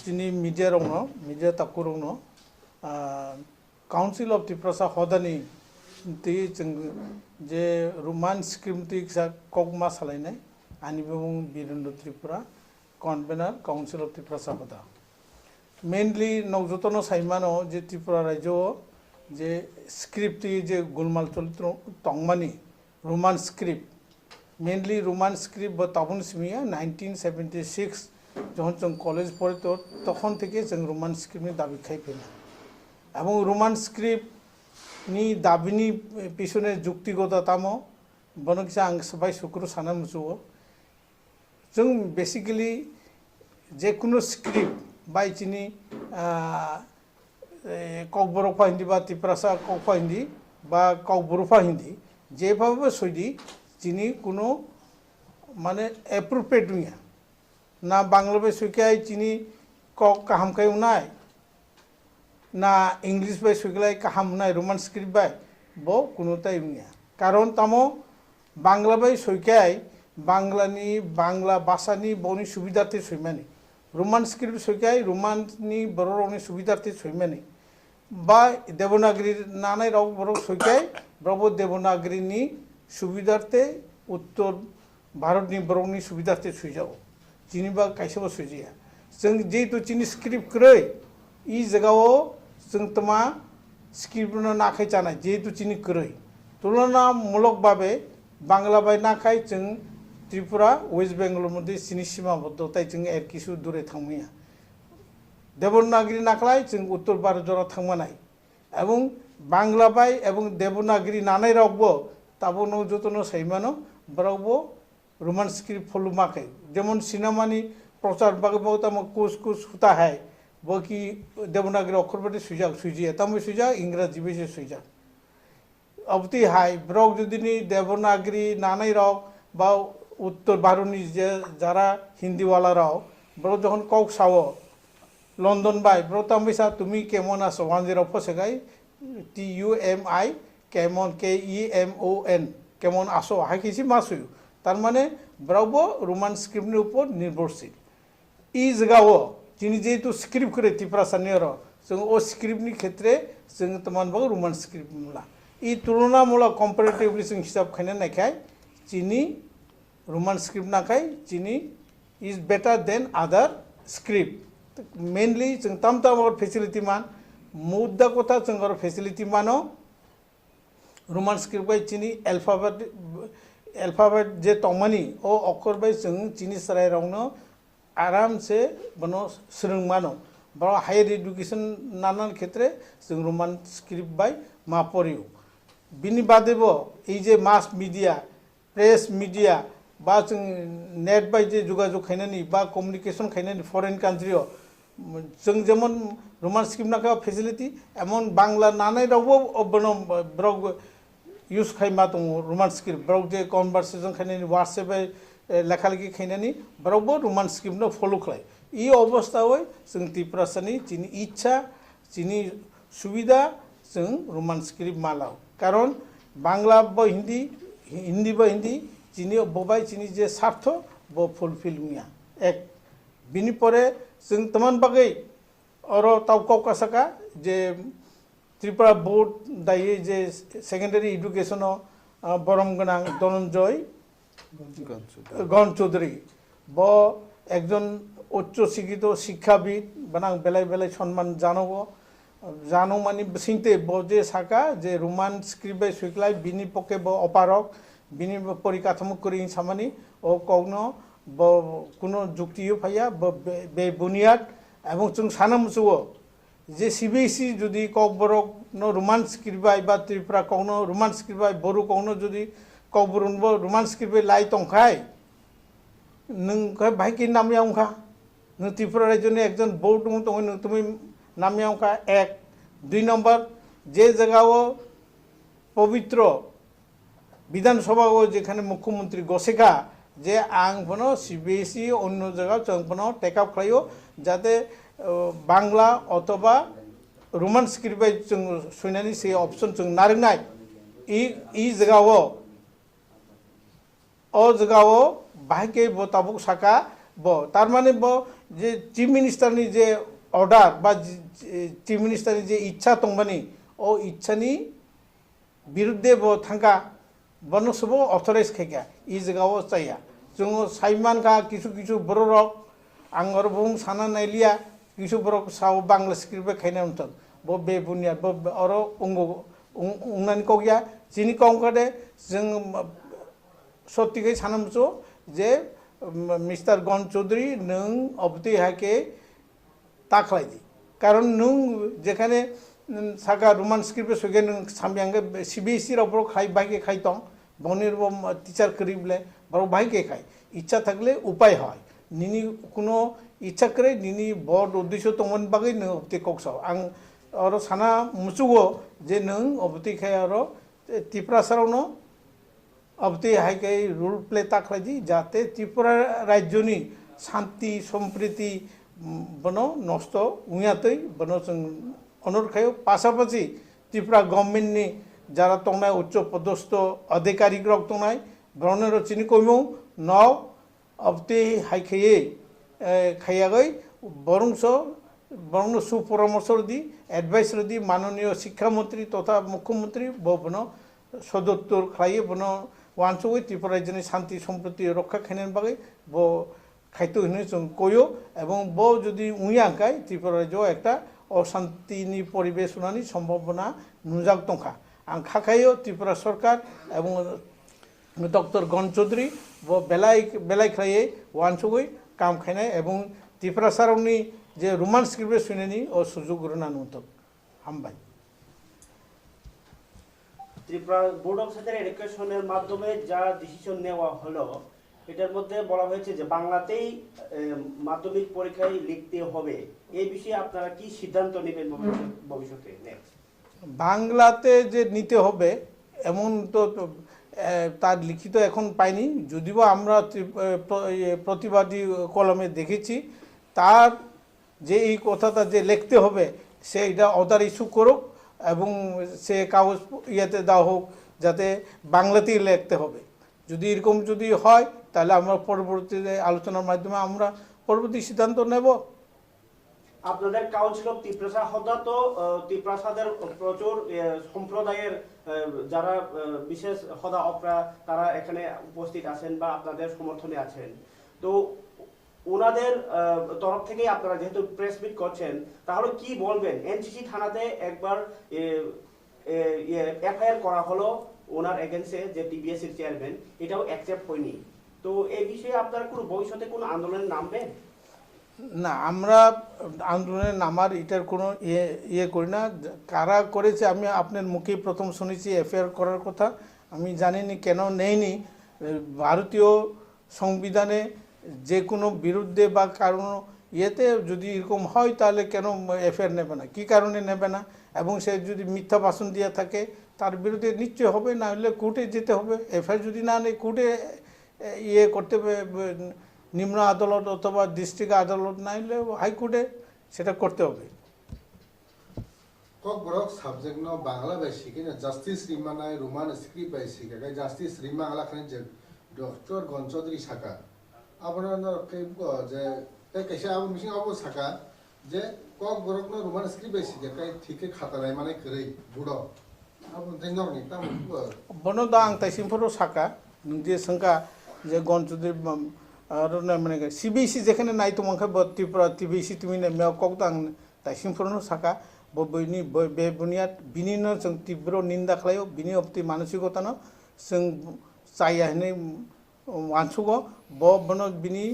Chini media rongno, media takurongno, Council of Triprasa Hodani, je Roman script sa kogma salainai, anibung Birundo Tripura, convener Council of Triprasa Hoda. Mainly Nogzotono Saimano, je Tripura Rajo, je script je Gulmal Tongmani, Roman script. Mainly Roman script but Tabun Smia 1976 যখন college পড়ে তো তখন থেকে जों Roman স্ক্রিপ্টনি দাবি খাইফেনা এবং Roman স্ক্রিপ্টনি দাবিনি পিছনে যুক্তিগতা তামো বনকিসা आं सबाय सुक्र साना मुसुओ जों बेसिकली जे कुनो स्क्रिप्ट बायचिनि ककबरफा हिंदी बा तिप्रासा ककफा हिंदी बा ककबरफा हिंदी जेभाबे सयदि जिनि कुनो माने एप्रोप्रिएट मिया ना बांग्ला बे सुइकाय चिनी कक काहाम खाय उनाय ना इंग्लिश बे सुइकाय काहाम उनाय रोमान स्क्रिप्ट बाय बो कुनो ताय उनिया कारण तामो बांग्ला बे सुइकाय बांग्लानी बांग्ला भाषानी बनि सुबिदाते सुइमानि रोमान स्क्रिप्ट सुइकाय रोमाननि बर'नि सुबिदाते सुइमानि बा देवनागरी नानाय राव बर' सुइकाय ब्रबो देवनागरीनि सुबिदाते उत्तर भारतनि बर'नि सुबिदाते सुइजाओ चिनिबा कायसेबो सुजिया जों जेतु चिनि स्क्रिप्ट क्रय इ जगाओ जों तमा स्क्रिप्ट न नाखाय जानाय जेतु चिनि क्रय तुलनामूलक भाबे बांग्ला बाय नाखाय जों त्रिपुरा वेस्ट बेंगल मध्ये चिनि सीमाबद्धताय जों एर किसु दूरे थांमिया देवनागरी नाखलाय जों उत्तर भारत जरा थांमानाय एवं बांग्ला बाय एवं देवनागरी नानाय रावबो ताबो न जतनो सैमानो बरावबो रोमान स्क्रिप्ट फॉलो माके जेमन सिनेमानी प्रचार बागे बहुत हम कुछ कुछ होता है वो कि देवनागरी अक्षर बटे सुजिया तम सुजा इंग्राजी बे सुजा अब ती हाय ब्रॉक जुदिनी देवनागरी नानाय राव बा उत्तर भारतनी जे जारा हिंदी वाला राव ब्रो जखन कक सावो लंदन बाय ब्रो तमबिसा तुमी केमन आसो 10 फसेगाय TUMI केमन KEMON केमन आसो हाय किसी मासुयो तार माने ब्रावबो रोमान स्क्रिप्टनि ऊपर निर्भरशील इ जगाओ जिनि जेतु स्क्रिप्ट करे तिप्रासानियर जों ओ स्क्रिप्टनि क्षेत्रे जों तमानबो रोमान स्क्रिप्ट मुला इ तुलनामूलक कम्पारेटिवली जों हिसाब खायना नायखाय जिनि रोमान स्क्रिप्ट नाखाय जिनि is better than other script mainly जों तामताम फेसिलिटी मान मुद्दा कथा जों फेसिलिटी मानो रोमान स्क्रिप्ट बाय जिनि अल्फाबेट जे तमनी ओ अक्षर बाय जों चिनि सराय रावनो आराम से बनो सोलों मानो बा हायर एडुकेशन नानान क्षेत्रे जों रोमान स्क्रिप्ट बाय मा परियो बिनि बादेबो ए जे मास मीडिया प्रेस मीडिया बा जों नेट बाय जे जुगाजुग खायनानि बा कम्युनिकेशन खायनानि फरेन कान्ट्रियाव जों जेमन रोमान स्क्रिप्ट नाका फेसिलिटी एमन बांग्ला नानाय रावबो बनो ब्रग यूज खायमा दङ रोमान स्क्रिप्ट ब्राव जे कन्भारसेसन खायनानि व्हाट्सएप लेखालेखि खायनानि ब्रावबो रोमान स्क्रिप्टनो फलो खालाय इ अवस्थायै जों त्रिपुरासानि जिनि इच्छा जिनि सुबिदा जों रोमान स्क्रिप्ट मालाव कारण बांग्ला बा हिंदी बा हिंदी जिनि बबाय जिनि जे स्वार्थ बो फुलफिल मिया एक बिनि परे जों तमान बागै अरो तावकाव कासाका जे त्रिपुरा बोर्ड दाये जे सेकेंडारी एडुकेशन बरम गनां धनंजय गण चौधरी ब एकजन उच्च शिक्षित शिक्षाविद बनां बेलाय बेलाय सम्मान जानो मानी सिंते ब जे साका जे रोमान स्क्रिप्ट बाय सुइक्लाय बिनि पके ब अपारक बिनि परिकाठामो करि सामानि ओ कौनो ब कुनो जुक्तियो फाया ब बे बुनियाद एवं जों सानामसुओ जे CBSE जुदी ककबरक न रोमान स्क्रिप्ट बाय बा त्रिपुरा कौनो रोमान स्क्रिप्ट बाय बरु कौनो जुदी ककबरनबो रोमान स्क्रिप्ट बाय लाई तंखाय नों भाई कि नामियावखा नों त्रिपुरा राज्यनि एकजन बोर्ड दङ तङ नों तुमि नामियावखा एक 2 नम्बर जे जगाओ पवित्र विधानसभा जेखाने मुख्यमंत्री गसेखा जे आं बनो CBSE अन्य जगह जों बनो टेकअप खालायो जाते बांग्ला अथवा रोमान स्क्रिप्ट बाय जों सुनानि से ऑप्शन जों नारनाय इ जगाओ ओ जगाओ बाहायके बताबुक साका তার মানে যে চিফ মিনিস্টাरनि যে अर्डार बा चिफ मिनिस्टारनि जे इच्छा दंबानि ओ इच्छानि बिरुद्धे थांगा बनो सबो अथराइज खायगा इ जगाव जाया जों साइमान का किछु किछु बररक आं और बुं साना नाइलिया किछु बरक साव बांग्ला स्क्रिप्ट खायना उनथं बे बुनिया और उंगो उंनानि कगिया जिनि कौंकादे जों सत्तिकै सानमसो जे मिस्टार गण चौधरी नों अबति हाके ताखलायदि कारण नों जेखाने सागा रोमान स्क्रिप्ट सगे नों सामयांगे सीबीएसई रबर खाई बाइके खाई तंग बनिर टीचार करीबले बरो बाइके खाई इच्छा थाकले उपाय হয় निनी कोनो इच्छा करे निनी बड़ उद्देश्य तंगन बागै नों अबति कक्साव आं और साना मुसुगो जे नों अबति खाय और त्रिपुरासारावनो अबति हाइके रूल प्ले ताखलायदि जाते त्रिपुरा राज्यनि शांति सम्प्रीति बनो नष्ट उयातै बनो जों अनुरोध खायो पासापासि त्रिपुरा गभर्नमेन्टनि जारा तंनाय उच्च पदस्थ अधिकारिक रक तंनाय ब्रनेर चिनि कइमौ न अबति हाइखैयै खायागै बरंस सुपरामर्श दी एडवाइस दी माननीय शिक्षा मंत्री तथा मुख्यमंत्री बनो सदत्तर खायो बनो वानसुगै त्रिपुरा राज्यनि शांति सम्प्रीति रक्षा खायनायनि बागै खायतो होनो जों कयो एवं যদি उयाखाय त्रिपुरा राज्योआव একটা अशांतिनि परिवेश होनानै सम्भावना नुजाक दंखा आं खाखायो त्रिपुरा सरकार एवं डॉक्टर गण चौधरी बेलायख्रायै वानसुगै काम खायनाय एवं त्रिपुरा सारावनि जे रोमान स्क्रिप्ट सुनायनि सुजुग होना नुथों हामबाय ত্রিপুরা বোর্ড অফ সেকেন্ডারি এডুকেশনের মাধ্যমে যা ডিসিশন নেওয়া হলো এটার মধ্যে বলা হয়েছে যে বাংলাতেই মাধ্যমিক পরীক্ষায় লিখতে হবে এই বিষয়ে আপনারা কি সিদ্ধান্ত নেবেন ভবিষ্যতে বাংলাতে যে নিতে হবে এমন তো তার লিখিত এখন পাইনি যদিও আমরা প্রতিবাদী কলমে দেখেছি তার যে এই কথাটা যে লিখতে হবে সে এটা অর্ডার ইস্যু করুক এবং সে কাগজ ইয়াতে দেওয়া হোক যাতে বাংলাতেই লিখতে হবে যদি এরকম যদি হয় তাহলে আমরা পরবর্তীতে আলোচনার মাধ্যমে আমরা পরবর্তী সিদ্ধান্ত নেব আপনাদের কাউন্সিল অফ ত্রিপুরা হদা তো ত্রিপুরাদের প্রচুর সম্প্রদায়ের যারা বিশেষ হদা অপরা তারা এখানে উপস্থিত আছেন বা আপনাদের সমর্থনে আছেন তো ওনাদের তরফ থেকে আপনারা যেহেতু প্রেস মিট করছেন তাহলে কি বলবেন এনসিসি থানাতে একবার এফআইআর করা হলো ওনার এগেন্সে যে টিবিএস এর চেয়ারম্যান এটাও অ্যাকসেপ্ট হয়নি তো এই বিষয়ে আপনারা কোনো ভবিষ্যতে কোনো আন্দোলনে নামবেন না আমরা আন্দোলনে নামার এটার কোনো ইয়ে করি না কারা করেছে আমি আপনার মুখে প্রথম শুনেছি এফআইআর করার কথা আমি জানিনি কেন নেইনি ভারতীয় সংবিধানে যে কোনো বিরুদ্ধে বা কারণ ইয়েতে যদি এরকম হয় তাহলে কেন এফআইআর নেবে না কী কারণে নেবে না এবং সে যদি মিথ্যা ভাষণ দিয়ে থাকে তার বিরুদ্ধে নিশ্চয় হবে না হলে কোর্টে যেতে হবে এফআইআর যদি না নেই কোর্টে ইয়ে করতে নিম্ন আদালত অথবা ডিস্ট্রিক্ট আদালত না হলে হাইকোর্টে সেটা করতে হবে ককবরক সাবজেক্ট ন বাংলা বাইসি কিনা জাস্টিস রিমানায় রোমান স্ক্রিপ্ট বাইসি কাই জাস্টিস রিমা আলাখানে যে ডক্টর গণ চৌধুরী সাকা আপনার যে কাইসা আবু মিশিং আবু সাকা যে ককবরক ন রোমান স্ক্রিপ্ট বাইসি কাই ঠিকে খাতারায় মানে করে বুড়ো আবু দেননি তা বনদা আং তাইসিমফোর সাকা যে সংখ্যা যে গণ চৌধুরী আর মানে সিবিএসই যেখানে নাই তোমাকে ত্রিপুরা টিবিএসি তুমি মেয়াव कक आं दासिमफोरनो साका बयनि बे बुनियाद बिनिनो जों तीव्र निंदा खालायो बिनि अबति मानसिकतानो जों चाया हनै वानसुगो बनो बिनि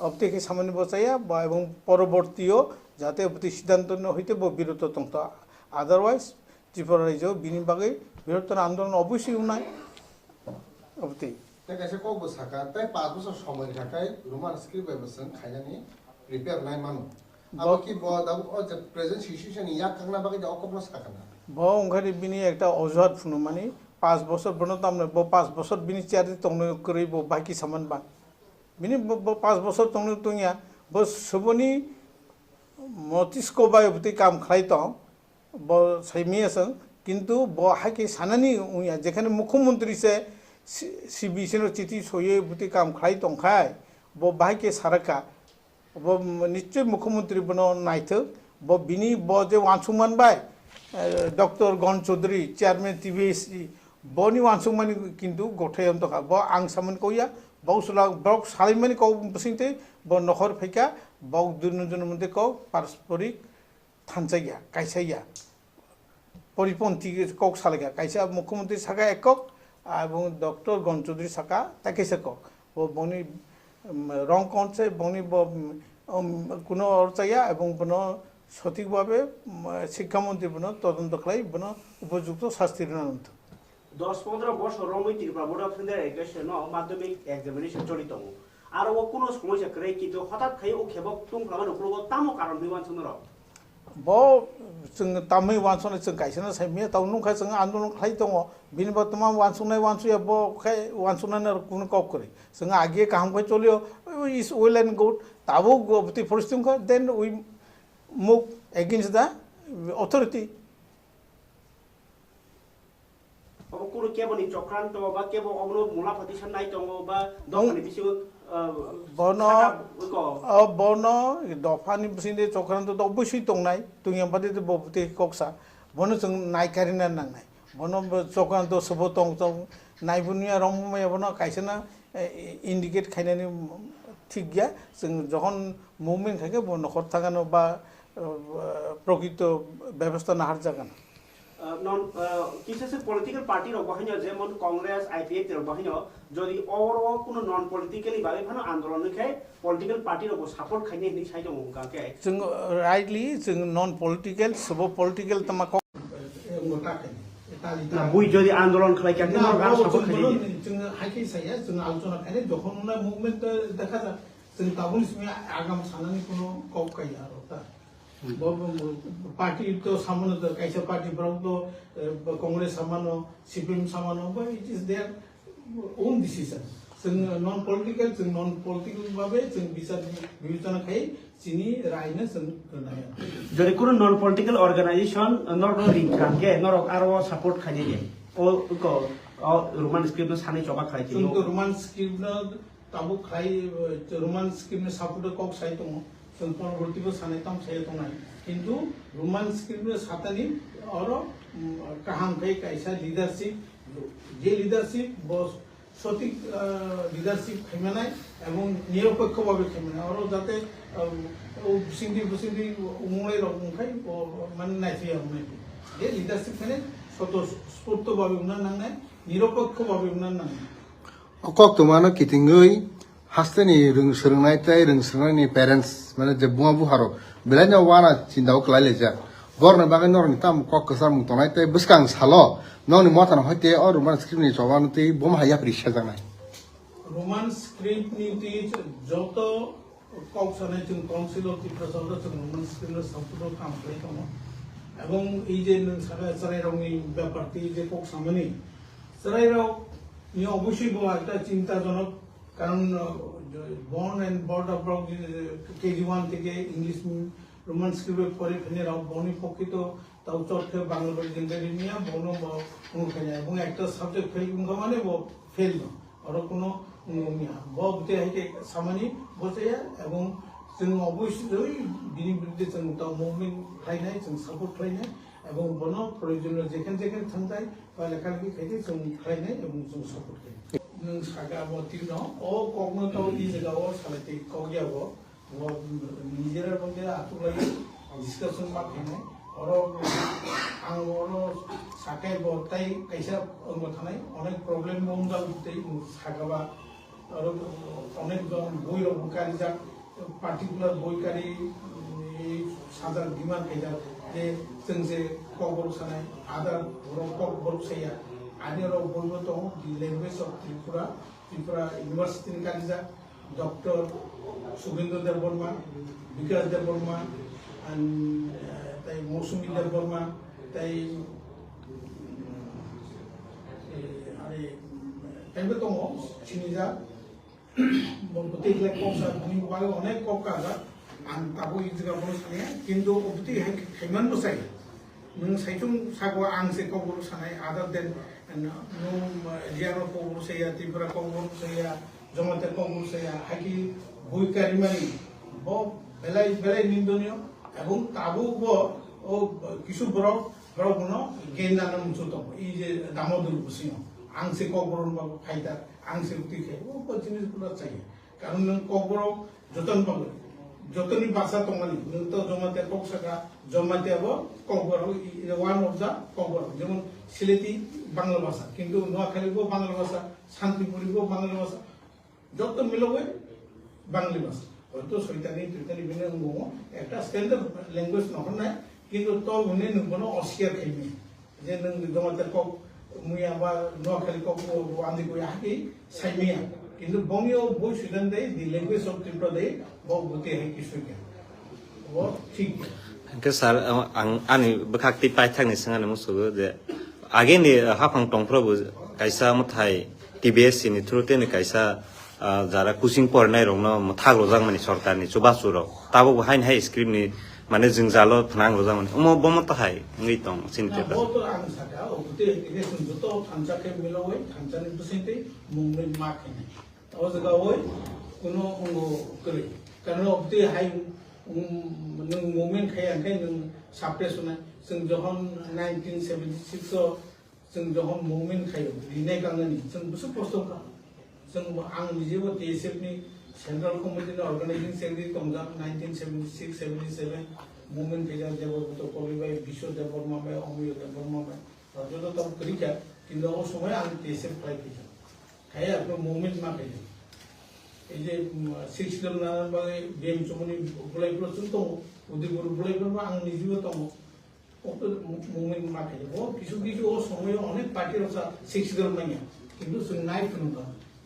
अबतिके सामान्य बचाया এবং পরবর্তীও যাতে অবতি সিদ্ধান্ত হইতে বিরত তংত আদারওয়াইজ ত্রিপুরা রাজ্য বিনি বাগে বৃহত্তর আন্দোলন অবশ্যই নাই অবতি কাছে কব সাকা তাই 5 বছর সময় থাকায় রোমান স্ক্রিপ্ট ব্যবস্থা খাইনানি প্রিপেয়ার নাই মানু আবকি বদাব ও যে প্রেজেন্ট সিচুয়েশন ইয়া কাংনা বাকি অকপন সাকানা ব ওখানে বিনি একটা অজুহাত ফুনো মানে 5 বছর বনতাম না 5 বছর বিনি চেয়ারে তংন করি বাকি সামান বা বিনি 5 বছর তংন তুইয়া বস সবনি মতিস্কো বায়বতি কাম খাইত ব সাইমিয়াসং কিন্তু ব হাকি সানানি উইয়া যেখানে মুখ্যমন্ত্রী সে সিবিএসই চিঠি সয়ে বুতি কাম খাই তंखाय ब बाहायके सारका নিশ্চয় মুখ্যমন্ত্রী বন নাইথক বিনি যে ওয়ানসুমান বাই ডক্টর গণ চৌধুরী চেয়ারম্যান টিভিএসি বনি ওয়ানসুমানি কিন্তু গঠাই অন্তকা আং সামন কইয়া বাউসলা ব্রক সালিমানি কৌ বসিংতে নখর ফেকা বাউ দুজনের মধ্যে কৌ পারস্পরিক থানসাইয়া কাইসাইয়া পরিপন্থী কক সালেগা কাইসা মুখ্যমন্ত্রী শাখা একক এবং ডক্টর গণ চৌধুরী শাখা তাকে কক ও বনি রং কনসে বনি কোনো অর্চাইয়া এবং বন সঠিকভাবে শিক্ষামন্ত্রী বন তদন্ত খাই বন উপযুক্ত শাস্তির অনন্ত 10-15 বছর রমই ত্রিপুরা বোর্ড অফ এডুকেশন মাধ্যমিক এক্সামিনেশন চলিত আর ও কোনো সমস্যা করে কিন্তু হঠাৎ খাই ও খেবক তুম খাবার উপর তামো কারণ বিমান সুন্দর bo जों तामै वानसुना जों गायसना साइमे ताउनुखा जों आन्दोलन खाइ दङ बिनि बर्तमान वानसुनाय वानसुया बो खाय वानसुनानो कुन कक करे जों आगे काम खाय चलियो इज वेल एन्ड गुड ताबो गबति परिस्थिति खो then we move against the authority अब কোনো কেবল চক্রান্ত বা কেবল অবনো মুলাফাতি সান্নাই দङ বা দংনি বিসিও বন দফানি বিসিনে চক্রান্ত তো অবশ্যই দंनाय তুইয়ামবাদে ববতে ককসা বন जों नायकारिना नांनाय बन चक्राন্ত सब दं नायबुनिया रममाय बन कायसना इन्डिकेट खायनानि ठीक गया जों जखन मुभमेन्ट खायके बन नखर थागानो बा प्रकृत व्यवस्था नाहार जागान নন কিছু পলিটিক্যাল পার্টির অবহিন্য যেমন কংগ্রেস আইপিএফ এর অবহিন্য যদি ওভারঅল কোনো নন পলিটিক্যালি ভাবে ভানো আন্দোলন খাই পলিটিক্যাল পার্টির অব সাপোর্ট খাইনে নি সাইড মুকাকে जों राइटली जों नन पलिटिकल सब पलिटिकल तमा না বুই যদি আন্দোলন খাই কেন আর সাপোর্ট খাই जों हाइके साया जों आलोचना खायने जखन ना मुभमेन्ट देखा जा जों ताबुल सिमे आगाम सानानि कोनो कप काया रता पार्टी तो सामानो तो कैसा पार्टी ब्राउ तो कांग्रेस सामानो सीपीएम सामानो but it is their own decision जों नन पलिटिकल भाबे जों बिचार बिबेचना खाय जिनि रायनो जों होनाया যদি কোনো নন পলিটিক্যাল অর্গানাইজেশন নরক রিংখাকে নরক আরো সাপোর্ট খাইনে গে ও রোমান স্ক্রিপ্ট সানি চবা খাইছে जों तो रोमान स्क्रिप्ट ताबु खाय रोमान स्क्रिप्ट सापोर्ट कक साइ दङ जों परवर्तीबो सानै ताम साइ दङ किन्तु रोमान स्क्रिप्ट सातानि और काहाम खाय कायसा लिडारशिप जे लिडारशिप बस सঠিক লিডারশিপ খাইমানাই এবং নিরপেক্ষভাবে খাইমানাই আর যাতে সিন্ধি উমলাই রকমখাই মানে নাইছিয়া মানে যে লিডারশিপ খানে স্বতঃস্ফূর্তভাবে উন্নয়ন নাংনাই নিরপেক্ষভাবে উন্নয়ন নাংনাই अकक तुमानो किथिंगै हास्तेनि रोंसोरनाय ताय रोंसोरनायनि पेरेंट्स माने जे बुआ बुहारो बेलायनो वाना चिन्दाव क्लाइलेजा बरनो बागै नरनि ताम कक कसार मुतनाय ताय बसकां सालो नंनि मथान होते और रोमान स्क्रिप्टनि जवानो ति बम हाया प्रिसा जानाय रोमान स्क्रिप्टनि ति যত कक सानाय जों काउन्सिल अफ टिप्रासाव जों रोमान स्क्रिप्ट सापोर्ट काम खालाय दङ এবং এই যে সারাইরাवनि ব্যাপারটি যে কক সামনে সারাইরাव ये অবশ্যই বড় একটা চিন্তাজনক কারণ born and bred of KG 1 থেকে ইংলিশ রোমান স্ক্রিপ্ট পরে ফেনে রাও বনি পক্ষিত তাও চটকে বাংলা বলে জেন্ডারি নিয়া বন অনুখানে এবং একটা সাবজেক্ট ফেল মানে ফেল না আর কোনো নিয়া ববতে হাইতে সামানি বসে এবং जों অবশ্যই বিনি বিরুদ্ধে जों তাও মুভমেন্ট খাইনাই जों সাপোর্ট খাইনাই এবং বন প্রয়োজনীয় যেখানে থাকতাই বা লেখালেখি খাইতে जों খাইনাই এবং जों সাপোর্ট খাই नों सागा बती न ओ कगनो तो इ जगाव सालाते कगियाव वो निजेरा बंदे आतुलाई डिस्कशन बाखिनाय और आं ओनो साके बताय कैसा थानाय अनेक प्रॉब्लेम बंदा उठते सागाबा और अनेक जन बई रबकारि जा पार्टिकुलर बयकारि साजा डिमान्ड खायजा जे जों जे कबर सानाय आदार कबर साया आनियाव बयबो दं दि लैंग्वेज अफ त्रिपुरा इउनिभार्सिटिनि कालिजा डक्टर सुरेंद्र देव बर्मा विकास देव बर्मा ताई मौसुमी देव बर्मा ताई आरे ताइबो दङ सिनिजा बंपति ले कसा बुनि बाले अनेक कका आं ताबो इजगा बनो साने किन्तु बंपति हैमान बसाय नों साइथुं सागो आं से कबर सानाय आदार then no liano koguru saya tipra koguru saya jomate koguru saya haki bui karimani বেলাই বেলাই নিন্দনীয় এবং তাবো ও কিছু বরফ বরফগুলো গেন নানা মুসু দম এই যে দামোদর বসিও আংসে কবরন বা ফাইটার আংসে উঠি খাই ও জিনিসগুলো চাই কারণ নों কবরক যতন পাবে যতনি ভাষা তোমালি নों তো জমাতে কক সাকা জমাতে আবো কবরক ওয়ান অফ দা কবরক যেমন সিলেটি বাংলা ভাষা কিন্তু নোয়াখালীও বাংলা ভাষা শান্তিপুরিও বাংলা ভাষা যত মিলবে বাংলা ভাষা হয়তো সৈতানি তুইতানি বিনে গো একটা স্ট্যান্ডার্ড ল্যাঙ্গুয়েজ নহন না কিন্তু তো উনি নবনো অস্কিয়ার খাইনি যে নों জমাতে কক মুয়া বা নোয়াখালী কক আন্দি কই হাকি সাইমিয়া কিন্তু বঙ্গীয় বই সুদান দেই দি ল্যাঙ্গুয়েজ অফ ত্রিপুরা দেই বহু গতি হয় কিছু কে ও ঠিক Ke sar ani bakakti pai thang ni sanga namu sugo de age ni hafang tongpro bu kaisa muthai TBS ni throte ni kaisa jara coaching pornai rong no muthag rojang mani sarkar ni chuba churo tabo hain hai script ni mane jingjalo thnang rojang mani omo bomo ta hai ngi tong sinte ও তো আমি সাকা ও গতি election যত থানচাকে মিলবে থানচানি বসেতে মুম্বাই মাকে ও জায়গা ওই কোনো করে কারণ অবতি হাই नों मुभमेन्ट खायाखै नों साप्रेस होनाय जों जहन 1976 आव जों जहन मुभमेन्ट खायो लिनाय गांनानि जों बुसु खस्थ' जों आं निजेबो TSF नि सेन्ट्रेल कमिटिनि अर्गानाइजिं सेक्रेटारि दंजा 1976 77 मुभमेन्ट खाया जेबो तो कलिबाय विश्व देबर्मा बाय अमिय देबर्मा बाय যত তো করিকা কিন্তু ও সময় আমি TSF প্রায় খায়া আপনি মুভমেন্ট মা খাইছে এই যে 6 জন নানানভাবে গেম চমনি বলাইগুলো চলতো উদয়পুর বলাইগুলো আং নিজেও তম কত মুভমেন্ট মাঠে ও কিছু কিছু ও সময় অনেক পার্টির ওসা 6 জন মাইয়া কিন্তু নাই ফিল্ম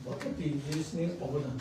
বলতে জিনিস নিয়ে অবদান